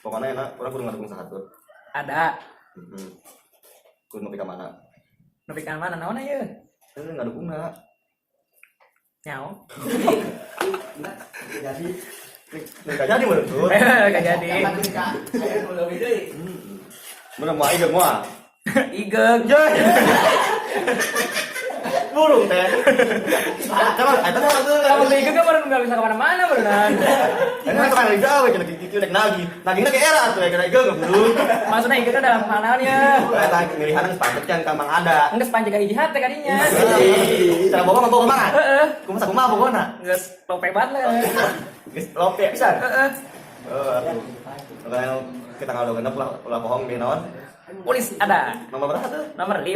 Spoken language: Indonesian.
Pokoknya enak, orang kudu ngadukung satu. Ada. Kudu nepi ka mana? Nepi ka mana naon ieu? Ngadukungna. Nyao. Jadi enggak jadi menurut lu. Enggak jadi. Bener mah ieu mah. Igeng. Burung teh. Coba eta mah tuh. Kamu igeng kan enggak bisa kemana mana beneran. Ini kan kemarin jauh cenah kitu nek nagi. Nagina ke era tuh kira ieu burung. Maksudnya igeng dalam hal naonnya? Eta pilihan geus pantet can ka Mang Ada. Geus panjang hiji hate kadinya. Cara bawa mah bawa mana? Heeh. Kumaha kumaha pokona. Geus lope banget lah. Geus lope pisan. Heeh. Atuh. Makanya kita kalau genep lah bohong di naon. Polis ada. Nomor berapa tuh? Nomor 5.